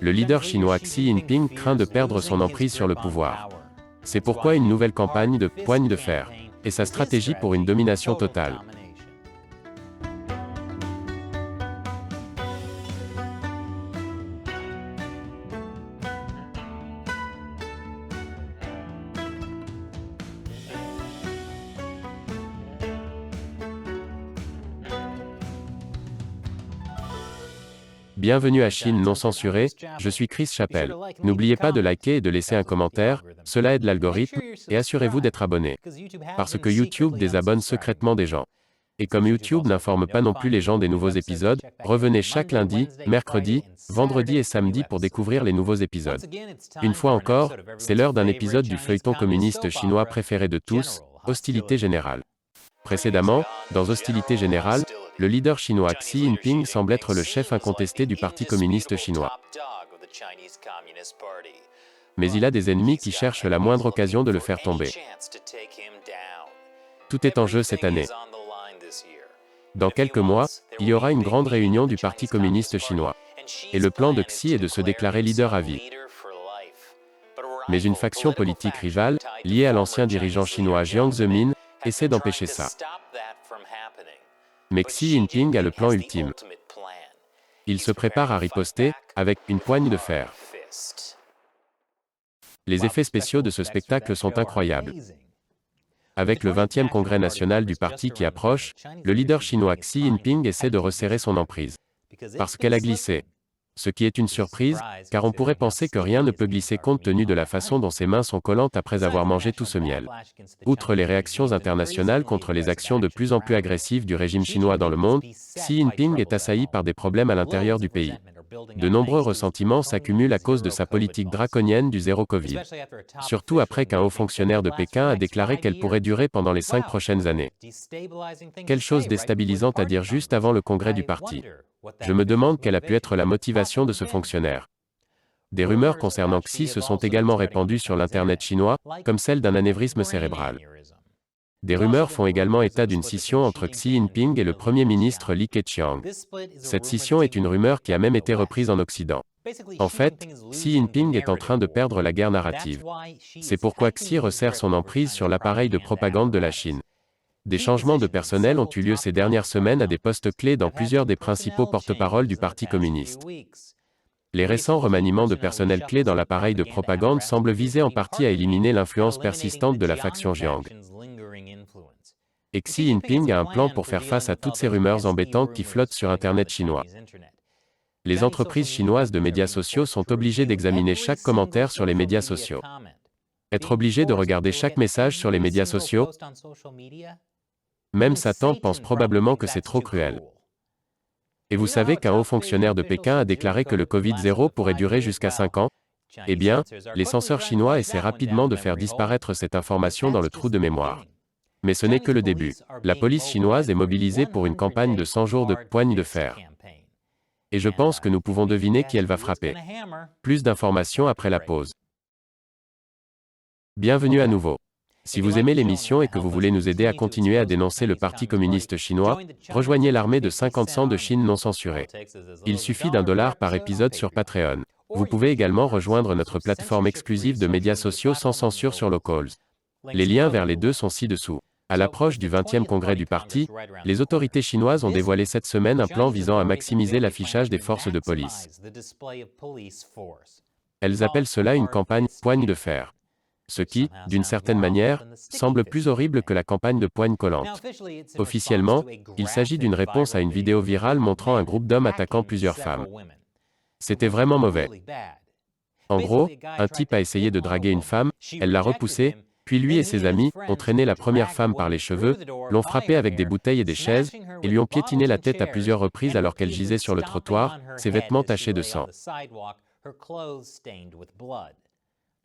Le leader chinois Xi Jinping craint de perdre son emprise sur le pouvoir. C'est pourquoi une nouvelle campagne de poigne de fer est sa stratégie pour une domination totale. Bienvenue à Chine non censurée, je suis Chris Chappell. N'oubliez pas de liker et de laisser un commentaire, cela aide l'algorithme, et assurez-vous d'être abonné. Parce que YouTube désabonne secrètement des gens. Et comme YouTube n'informe pas non plus les gens des nouveaux épisodes, revenez chaque lundi, mercredi, vendredi et samedi pour découvrir les nouveaux épisodes. Une fois encore, c'est l'heure d'un épisode du feuilleton communiste chinois préféré de tous, Hostilité générale. Précédemment, dans Hostilité générale, le leader chinois Xi Jinping semble être le chef incontesté du Parti communiste chinois. Mais il a des ennemis qui cherchent la moindre occasion de le faire tomber. Tout est en jeu cette année. Dans quelques mois, il y aura une grande réunion du Parti communiste chinois. Et le plan de Xi est de se déclarer leader à vie. Mais une faction politique rivale, liée à l'ancien dirigeant chinois Jiang Zemin, essaie d'empêcher ça. Mais Xi Jinping a le plan ultime. Il se prépare à riposter, avec une poigne de fer. Les effets spéciaux de ce spectacle sont incroyables. Avec le 20e congrès national du parti qui approche, le leader chinois Xi Jinping essaie de resserrer son emprise. Parce qu'elle a glissé. Ce qui est une surprise, car on pourrait penser que rien ne peut glisser compte tenu de la façon dont ses mains sont collantes après avoir mangé tout ce miel. Outre les réactions internationales contre les actions de plus en plus agressives du régime chinois dans le monde, Xi Jinping est assailli par des problèmes à l'intérieur du pays. De nombreux ressentiments s'accumulent à cause de sa politique draconienne du zéro Covid. Surtout après qu'un haut fonctionnaire de Pékin a déclaré qu'elle pourrait durer pendant les 5 prochaines années. Quelle chose déstabilisante à dire juste avant le congrès du parti. Je me demande quelle a pu être la motivation de ce fonctionnaire. Des rumeurs concernant Xi se sont également répandues sur l'Internet chinois, comme celle d'un anévrisme cérébral. Des rumeurs font également état d'une scission entre Xi Jinping et le Premier ministre Li Keqiang. Cette scission est une rumeur qui a même été reprise en Occident. En fait, Xi Jinping est en train de perdre la guerre narrative. C'est pourquoi Xi resserre son emprise sur l'appareil de propagande de la Chine. Des changements de personnel ont eu lieu ces dernières semaines à des postes clés dans plusieurs des principaux porte-paroles du Parti communiste. Les récents remaniements de personnel clés dans l'appareil de propagande semblent viser en partie à éliminer l'influence persistante de la faction Jiang. Et Xi Jinping a un plan pour faire face à toutes ces rumeurs embêtantes qui flottent sur Internet chinois. Les entreprises chinoises de médias sociaux sont obligées d'examiner chaque commentaire sur les médias sociaux. Être obligé de regarder chaque message sur les médias sociaux? Même Satan pense probablement que c'est trop cruel. Et vous savez qu'un haut fonctionnaire de Pékin a déclaré que le Covid-0 pourrait durer jusqu'à 5 ans? Eh bien, les censeurs chinois essaient rapidement de faire disparaître cette information dans le trou de mémoire. Mais ce n'est que le début. La police chinoise est mobilisée pour une campagne de 100 jours de poigne de fer. Et je pense que nous pouvons deviner qui elle va frapper. Plus d'informations après la pause. Bienvenue à nouveau. Si vous aimez l'émission et que vous voulez nous aider à continuer à dénoncer le Parti communiste chinois, rejoignez l'armée de 50 cents de Chine non censurée. Il suffit $1 par épisode sur Patreon. Vous pouvez également rejoindre notre plateforme exclusive de médias sociaux sans censure sur Locals. Les liens vers les deux sont ci-dessous. À l'approche du 20e congrès du parti, les autorités chinoises ont dévoilé cette semaine un plan visant à maximiser l'affichage des forces de police. Elles appellent cela une campagne « poigne de fer ». Ce qui, d'une certaine manière, semble plus horrible que la campagne de poigne collante. Officiellement, il s'agit d'une réponse à une vidéo virale montrant un groupe d'hommes attaquant plusieurs femmes. C'était vraiment mauvais. En gros, un type a essayé de draguer une femme, elle l'a repoussé, puis lui et ses amis ont traîné la première femme par les cheveux, l'ont frappée avec des bouteilles et des chaises, et lui ont piétiné la tête à plusieurs reprises alors qu'elle gisait sur le trottoir, ses vêtements tachés de sang.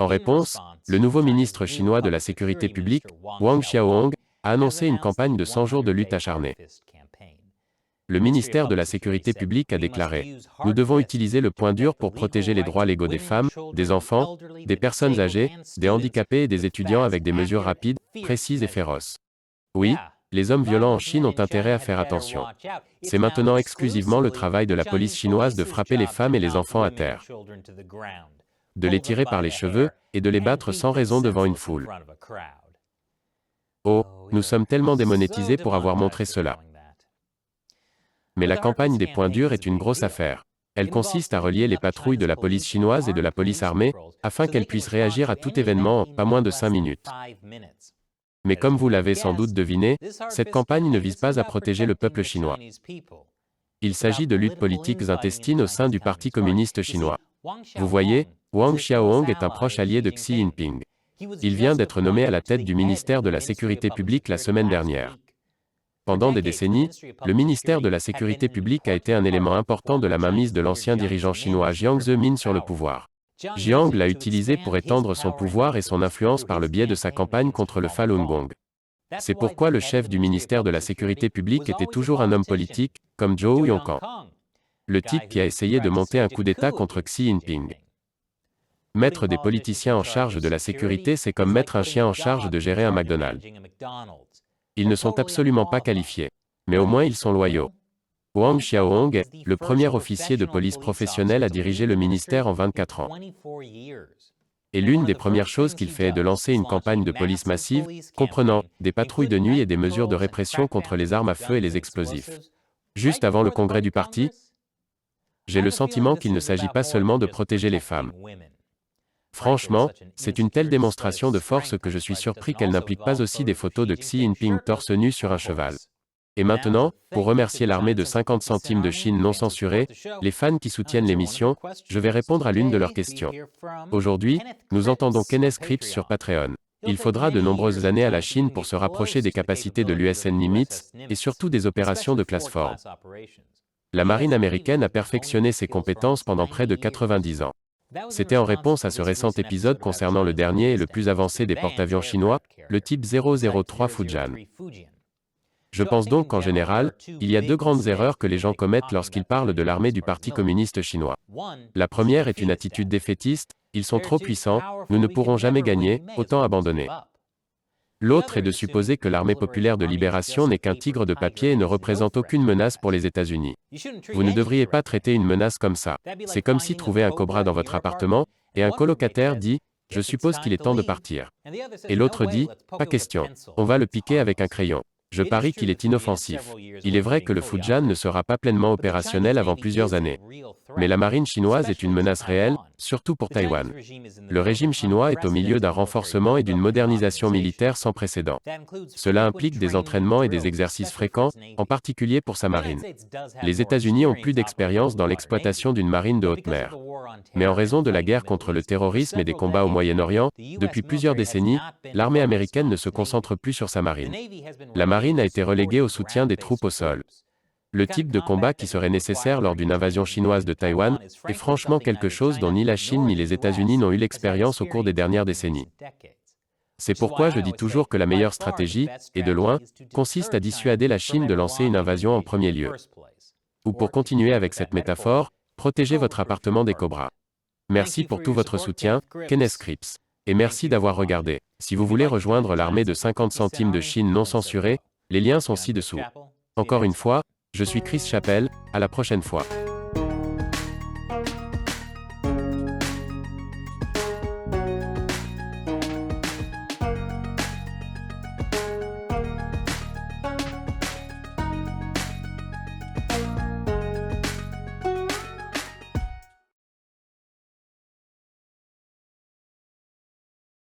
En réponse, le nouveau ministre chinois de la Sécurité publique, Wang Xiaohong, a annoncé une campagne de 100 jours de lutte acharnée. Le ministère de la Sécurité publique a déclaré « Nous devons utiliser le point dur pour protéger les droits légaux des femmes, des enfants, des personnes âgées, des handicapés et des étudiants avec des mesures rapides, précises et féroces. » Oui, les hommes violents en Chine ont intérêt à faire attention. C'est maintenant exclusivement le travail de la police chinoise de frapper les femmes et les enfants à terre, de les tirer par les cheveux, et de les battre sans raison devant une foule. Oh, nous sommes tellement démonétisés pour avoir montré cela. Mais la campagne des points durs est une grosse affaire. Elle consiste à relier les patrouilles de la police chinoise et de la police armée, afin qu'elles puissent réagir à tout événement en pas moins de 5 minutes. Mais comme vous l'avez sans doute deviné, cette campagne ne vise pas à protéger le peuple chinois. Il s'agit de luttes politiques intestines au sein du Parti communiste chinois. Vous voyez, Wang Xiaohong est un proche allié de Xi Jinping. Il vient d'être nommé à la tête du ministère de la Sécurité publique la semaine dernière. Pendant des décennies, le ministère de la Sécurité publique a été un élément important de la mainmise de l'ancien dirigeant chinois Jiang Zemin sur le pouvoir. Jiang l'a utilisé pour étendre son pouvoir et son influence par le biais de sa campagne contre le Falun Gong. C'est pourquoi le chef du ministère de la Sécurité publique était toujours un homme politique, comme Zhou Yongkang, le type qui a essayé de monter un coup d'État contre Xi Jinping. Mettre des politiciens en charge de la sécurité, c'est comme mettre un chien en charge de gérer un McDonald's. Ils ne sont absolument pas qualifiés. Mais au moins ils sont loyaux. Wang Xiaohong est le premier officier de police professionnel à diriger le ministère en 24 ans. Et l'une des premières choses qu'il fait est de lancer une campagne de police massive, comprenant des patrouilles de nuit et des mesures de répression contre les armes à feu et les explosifs. Juste avant le congrès du parti, j'ai le sentiment qu'il ne s'agit pas seulement de protéger les femmes. Franchement, c'est une telle démonstration de force que je suis surpris qu'elle n'implique pas aussi des photos de Xi Jinping torse nu sur un cheval. Et maintenant, pour remercier l'armée de 50 centimes de Chine non censurée, les fans qui soutiennent l'émission, je vais répondre à l'une de leurs questions. Aujourd'hui, nous entendons Kenneth Cripps sur Patreon. Il faudra de nombreuses années à la Chine pour se rapprocher des capacités de l'US Nimitz, et surtout des opérations de classe Ford. La marine américaine a perfectionné ses compétences pendant près de 90 ans. C'était en réponse à ce récent épisode concernant le dernier et le plus avancé des porte-avions chinois, le type 003 Fujian. Je pense donc qu'en général, il y a deux grandes erreurs que les gens commettent lorsqu'ils parlent de l'armée du Parti communiste chinois. La première est une attitude défaitiste, ils sont trop puissants, nous ne pourrons jamais gagner, autant abandonner. L'autre est de supposer que l'armée populaire de libération n'est qu'un tigre de papier et ne représente aucune menace pour les États-Unis. Vous ne devriez pas traiter une menace comme ça. C'est comme si trouver un cobra dans votre appartement, et un colocataire dit « Je suppose qu'il est temps de partir ». Et l'autre dit « Pas question, on va le piquer avec un crayon ». Je parie qu'il est inoffensif. Il est vrai que le Fujian ne sera pas pleinement opérationnel avant plusieurs années. Mais la marine chinoise est une menace réelle, surtout pour Taïwan. Le régime chinois est au milieu d'un renforcement et d'une modernisation militaire sans précédent. Cela implique des entraînements et des exercices fréquents, en particulier pour sa marine. Les États-Unis ont plus d'expérience dans l'exploitation d'une marine de haute mer. Mais en raison de la guerre contre le terrorisme et des combats au Moyen-Orient, depuis plusieurs décennies, l'armée américaine ne se concentre plus sur sa marine. La marine a été reléguée au soutien des troupes au sol. Le type de combat qui serait nécessaire lors d'une invasion chinoise de Taïwan est franchement quelque chose dont ni la Chine ni les États-Unis n'ont eu l'expérience au cours des dernières décennies. C'est pourquoi je dis toujours que la meilleure stratégie, et de loin, consiste à dissuader la Chine de lancer une invasion en premier lieu. Ou pour continuer avec cette métaphore, protégez votre appartement des cobras. Merci pour tout votre soutien, Kenneth Cripps. Et merci d'avoir regardé. Si vous voulez rejoindre l'armée de 50 centimes de Chine non censurée, les liens sont ci-dessous. Encore une fois, je suis Chris Chappell, à la prochaine fois.